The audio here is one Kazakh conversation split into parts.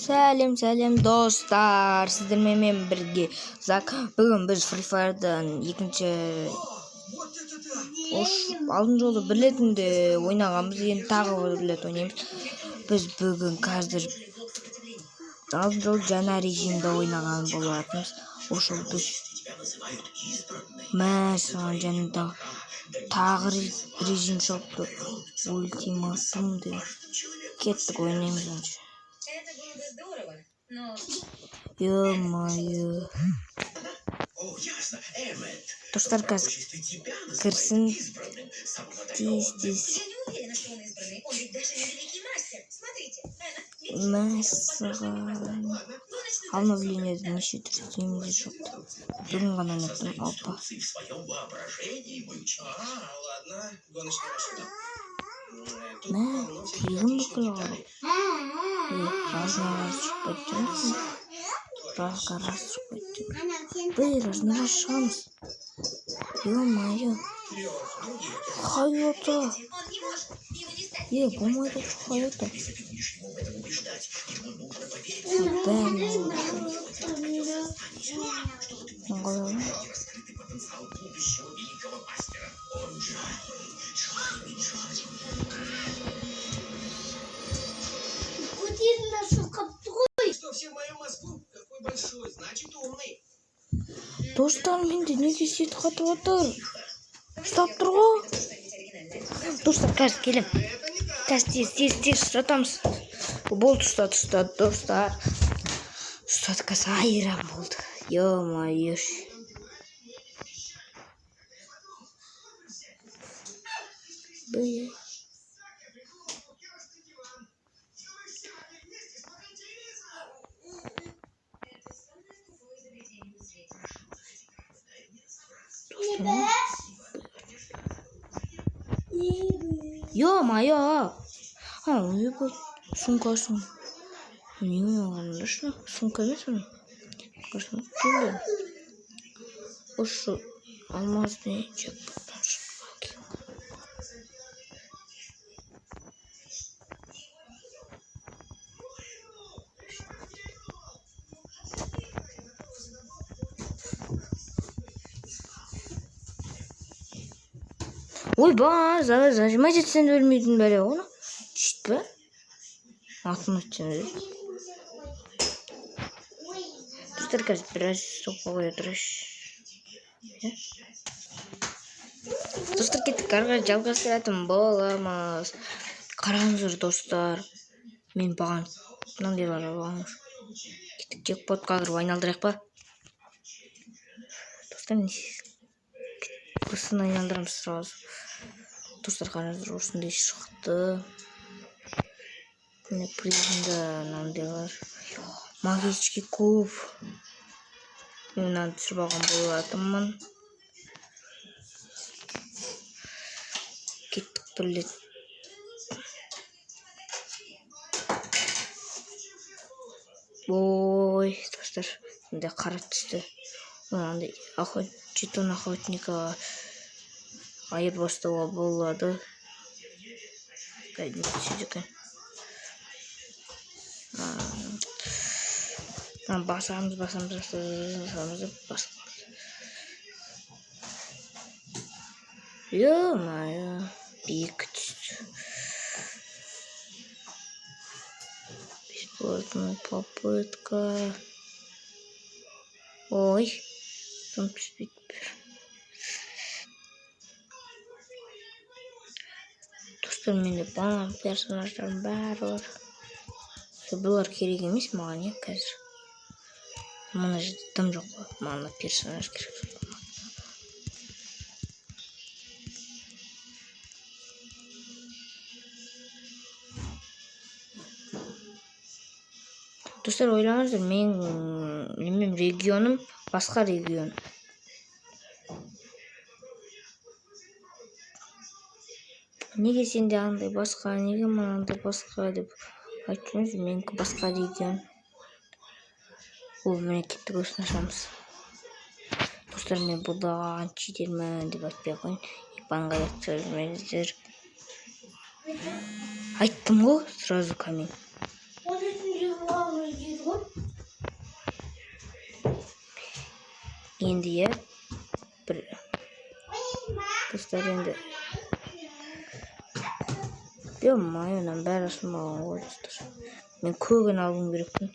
Сәлем достар, сіздермен бірге Зак. Бүгін біз Free Fire'дан екінші алдын жолы бір рет ойнағанбыз, енді тағы бір рет ойнаймыз. Біз бүгін қазір алдын жолы жаңа режимде ойнаған болатынбыз. Ошол біз мәсіған және тағы режим шоқты ультиматум деп кеттік, ойнаймыз онша. Ё-моё. Достар, қазір кірсін тез. Мәсіған обновлениеде неше түрлі демде шоқты. Бүгін ғана ойнаттым. Опа. Тегін бүкіл ғару. Разно-раз шықпайды. Разно-раз шығамыз. Ё-моё. Хайота. Болмайды хайота. Достар, менде неге сет қатып отыр? Ұстап тұр ғой. Достар, қазір келем. Қазір тез ұстатамыз. Болды, ұстады достар. Ұстады, қазір айран болды. Ё-моё. Ё-моё. Ой, сумкасын. Не ойлағанымда шына. Сумка емес оны. Ошы алмазный чекпоттан шықпаки. Ойбай, зажимать етсен өлмейдің бәле оны. Шетпі? Атын өтсен өлі. Достар, қазір біраз соққа қоя тұраш. Достар, кеттік, қарға жалғастыратын боламыз. Қараңыздар достар. Мен баған мынандайлар алғанмын. Кеттік, джекпотқа кіріп айналдырайық па? Достар, бұсын айналдырамыз сразу. Достар, қараңыздар, осындай шықты. Міне призмда мынандайлар. Магический куб. Мен мынаны түсіріп алған болатынмын. Кеттік бірлет. Ой, достар, мында қара түсті. Онандай жетон охотника айырбастауға болады. Қайдың түседі екен. Басамыз. Ё-моё, биік түсті. Бесплатная попытка. Ой, там түспейді бір. Достар, менде баған персонаждардың бәрі бар. Бұлар керек емес маған, қазір. Мына жерде тым жоқ қой, маған персонаж керек. Достар, ойлаңыздар, менің регионым басқа регион. Неге сенде андай басқа, неге мынандай басқа деп айтыңыз, менікі басқа регион. Ол мемлекеттік өсін ашамыз. Достар, мен бұлдаған читермін деп айтпай қойын. Ипанға аяқ жүрмеңіздер. Айттым ғой, сразу камень. 13 главный герой. Енді я бір достар енді маған бәрі ұсынбаған ғой достар. Мен көгін алғым керекпін.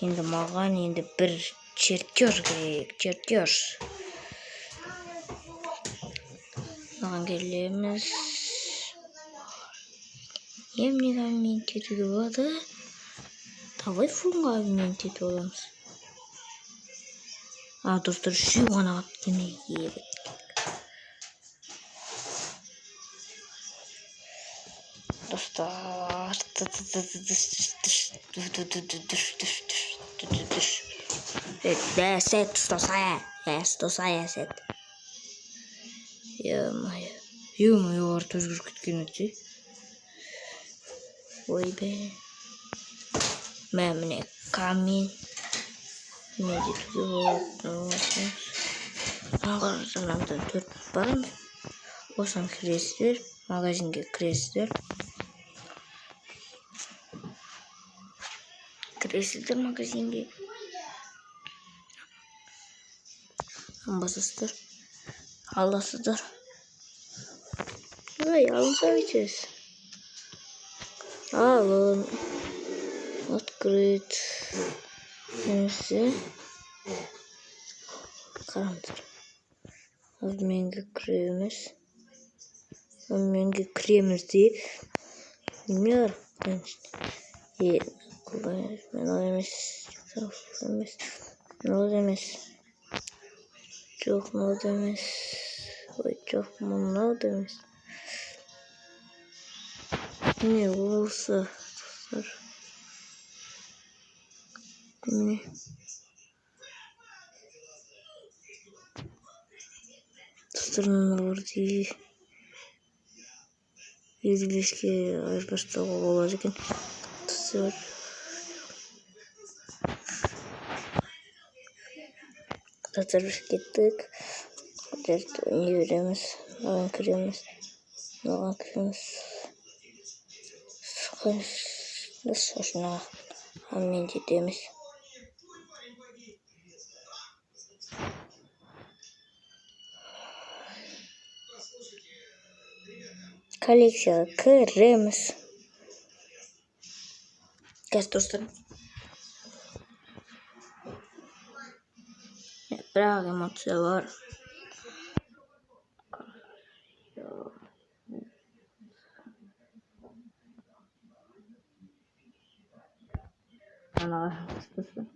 Енді маған енді бір чертеж керек, чертеж. Маған келеміз. Емнеге обмен етуге болады? Давай фунға обмен етіп аламыз. Достар, 3 ғана қалды. Dostlar. Set стосая set. Ё-моё, артур кеткен өте. Ой бе. Міне камень. Не жетуге болады. Ағаржанамда 4 бармыз. Осыған кіресіздер, магазинге кіресіздер. Кіресіздер магазинге. Басасыздар. Аласыздар. Алынса бүйтесіз. Алын. Открыть. Несі. Қараңыздар. Обменге кіреміз. Обменге кіреміз де. Немер. Мен ол емес. Жоқ, мынау емес. Ой, жоқ, мынау емес. Не осы. Міне. Достарынан орды. Үйрілеске айырбастауға болады екен. Достар. Достар, біз кеттік. Не береміз? Маған кіреміз. Сошына аммен жетеміз. Коллекцияға кіреміз. Қазір достар. Бірақ эмоция бар. Ана достар.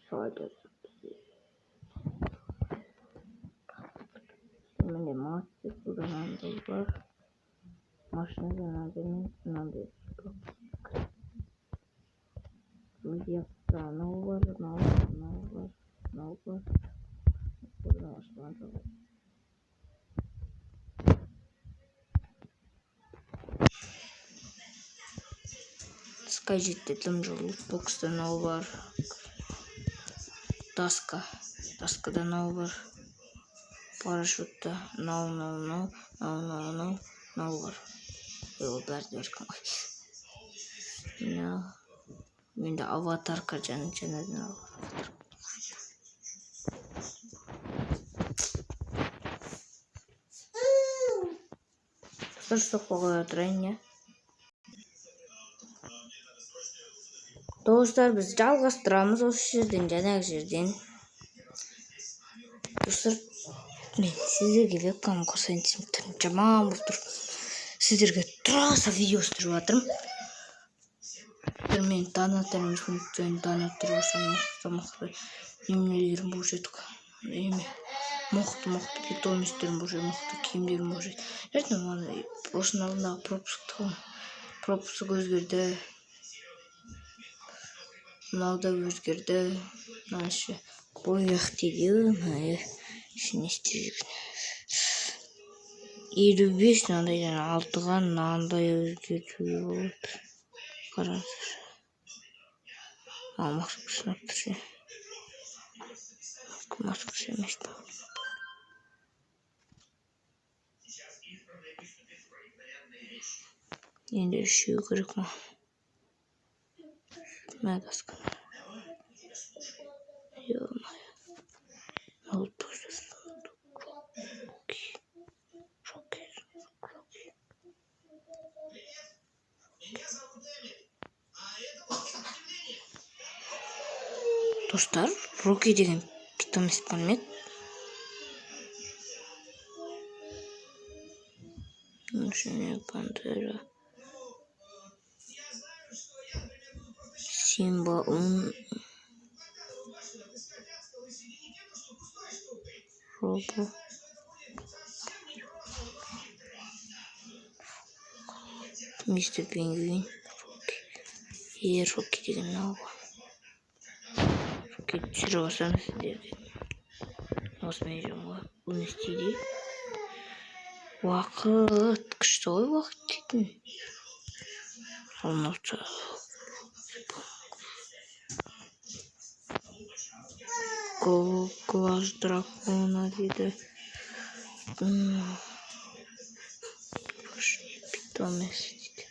Şöyle. Şimdi maçı buradan da var. Maşını da benim sınavda. Yapsa ne var? Buradan başlandı. Скажите, там же лутбокста не var. Таскада не var. Парашютта no var. Ол бәрді өркім. Менде аватарка жаңадан аватар. Что қойып отырайын, не? Достар, біз жалғастырамыз осы жерден, жаңағы жерден. Достар, мен сіздерге вебкам қосайын десем, түрім жаман болып тұр. Сіздерге тұраса видео түсіріп жатырмын. Мен донаттарымыз мүмкін донаттар болса немелерім болса мықты питомистерім болса мықты киімдерім болса. Осының алдындағы пропуск өзгерді. Мынау да өзгерді. Нашы бояқ дейді. Ішіне істейік. 55 мынандайдан 6-ға мынандай өзгертуге болады. Қараңыздар. Маска сынап тұршы. Маскасы емес. Енді үшеу керек ма? Мәдасқа. Ё-моё. Ну, тоже. Достар, Роки деген питомец бар ма еді? Нарушение пантера. Симба, Робо. Мистер Пингвин. Роки деген мынау. Роки түсіре басамыз сіздерге. Осымен жүрмін ғой. Бұл не істейді? Уақыт. Күшті ғой уақыт дейтін. Солнце. Глаз дракона дейді. Питомец дейді.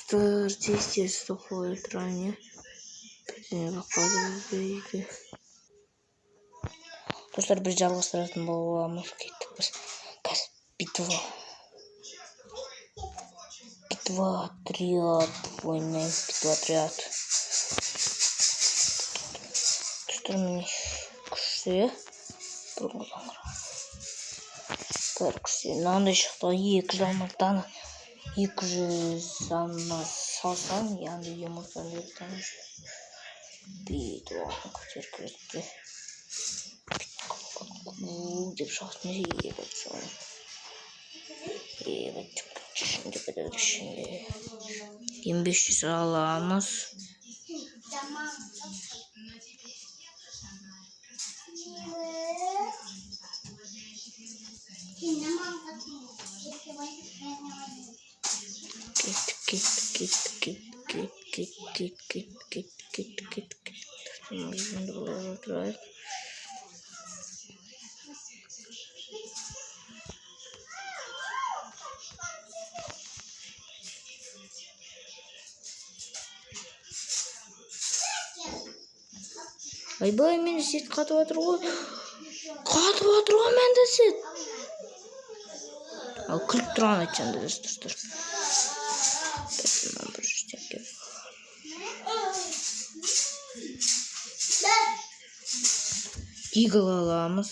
Действие сухой тране. Достар, бір жалғастыратын боламыз. Кеттік біз. Қазір битва отряд. Ойнаймыз битва отряд. Достар, міне күшті. Бәрі күшті. Мынандай шықты. 200 алмадан салсаң, яғни емұртан берден битваны көтер керекке. Деп шақтың ебет соны. Ебет ішінде бітір ішінде. 2500 аламыз. Кет. Айбай, мен сет қатып атыр ғой. Мен де сет. Ал күліп тұрған айтсам да достар. Бір жүзден Игл аламыз.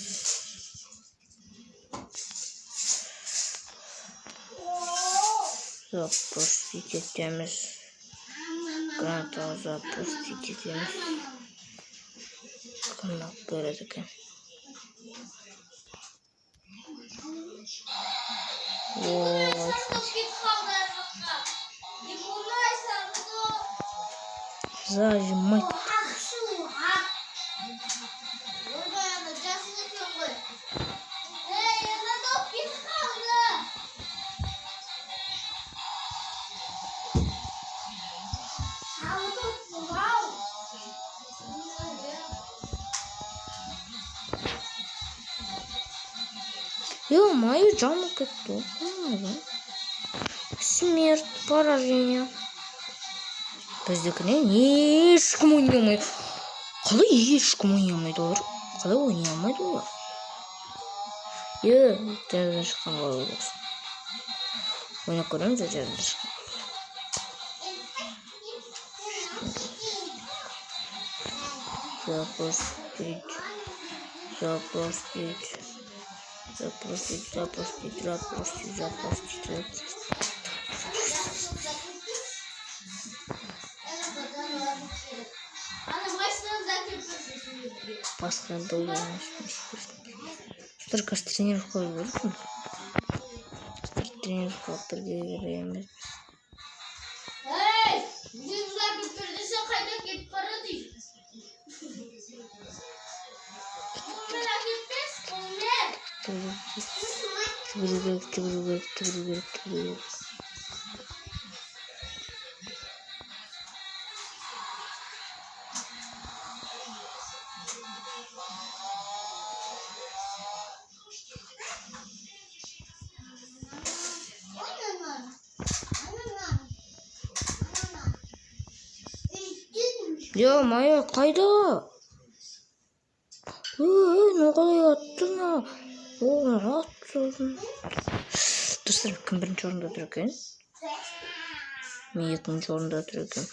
Запустить етеміз. Гранаталы запустить етеміз. Қымнақ көреді екен. Зажимать. Ё-моё, жаным кетті. Смерть, поражение. Біздікінен ешкім ойнай алмайды. Қалай ешкім ойнай алмайды олар? Қалай ойнай алмайды олар? Жаздан шыққан қалай болсын. Ойнап көреміз жаздан шыққан. Запустить. Пасхалда ойнаймыз. Столько тренировка көрсін. Тренировка бірге береміз. Жүгіру керек. Ё-моё, қайда? Не қалай аттың? Аттың. Достар, кім бірінші орында тұр екен? Мен екінші орында тұр екен.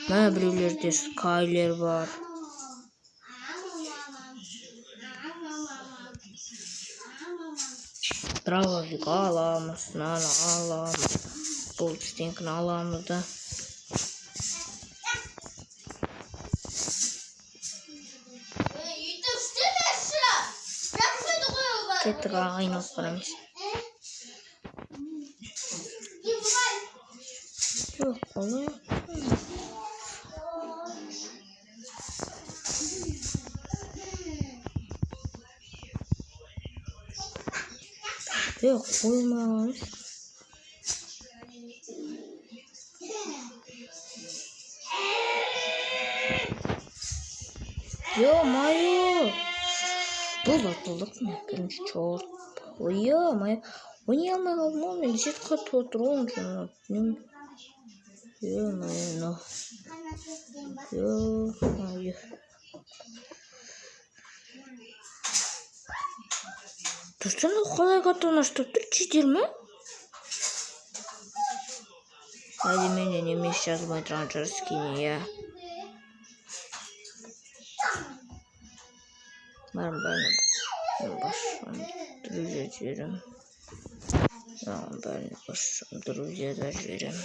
Мә біреулерде Скайлер бар. Дробовик аламыз, мынаны аламыз. Бұл стенкіні аламыз да. Кеттік айналып барамыз. Жоқ, қалай? Жоқ, қоймаймыз. Ё-моё! Болдық мен бірінші чорт. Ё-моё! Ойнай алмай қалдым ғой мен. Зет қатып отыр ғой. Ё-моё! Ё-моё! Достар, қалай қатуын аштып тұр? Читер ме? Әлі менен емес жазмай тұрған шығар скине, я. Бәрін басшам друзья жіберем. Бәрін басшам друзьяда жіберем.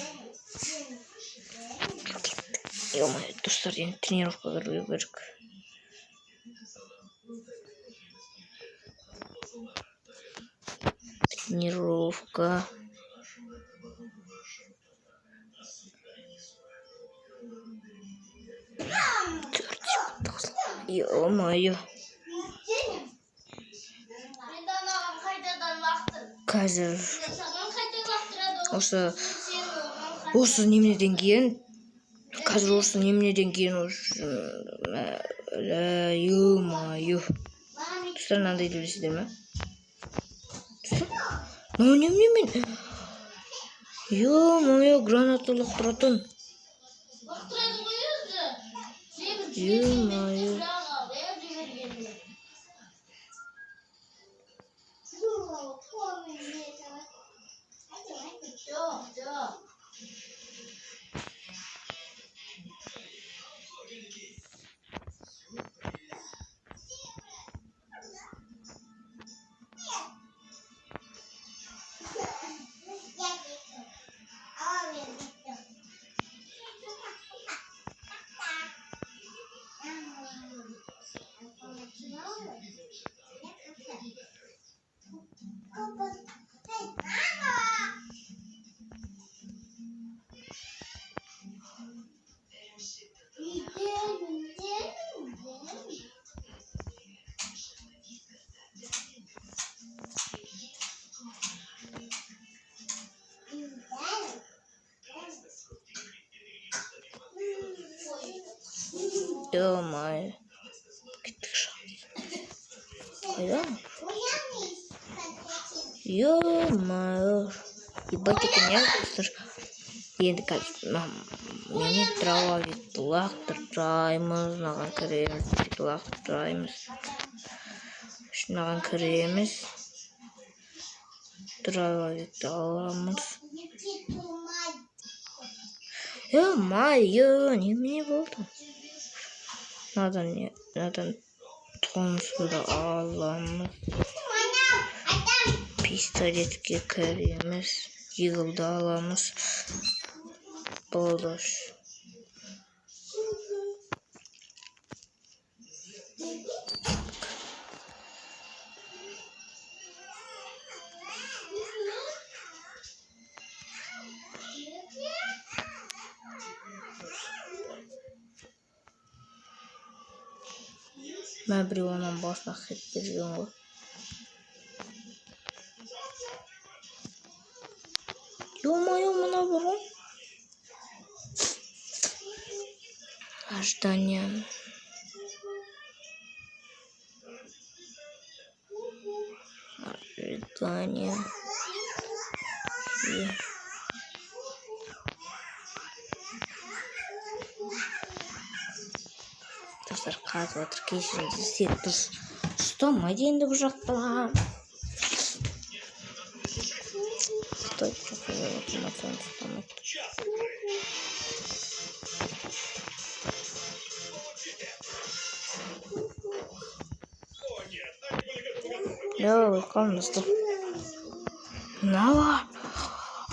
Ё-моё, достар, енді тренировкаға кіруге керек. Тренировка. Ё-моё. Қазір осы немеден кейін ё-моё. Достар, мынандай білесіздер ме? Немен? Ё-моё, граната лақтыратын. Ё-моё. Ё-моё. Кеттік шағыз. Қайда? Ё-моё. Ебать, это не достар. Енді мені дробовикті лақтыраймыз. Мынаған кіреміз. Дробовикті аламыз. Ё-моё, немене болды? Надан тонсуды аламыз. Пистолетке кіреміз. Игылды аламыз. Болды. Mən bir ondan başına xətdirdim o. Ё-моё, мына бұрын. Ожидание. қазып жатыр. Кешіріңіз, сен дұрыс ұстамайды енді бұл жақта. Ой, қалыңыздар. Мынау.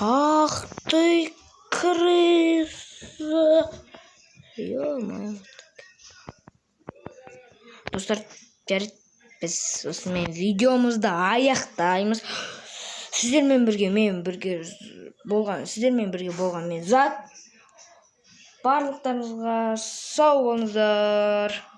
Ах ты крыса. Ё-моё. Достар, жарайды, біз осымен видеомызды аяқтаймыз. Сіздермен бірге болған мен Зат. Барлықтарыңызға сау болыңыздар.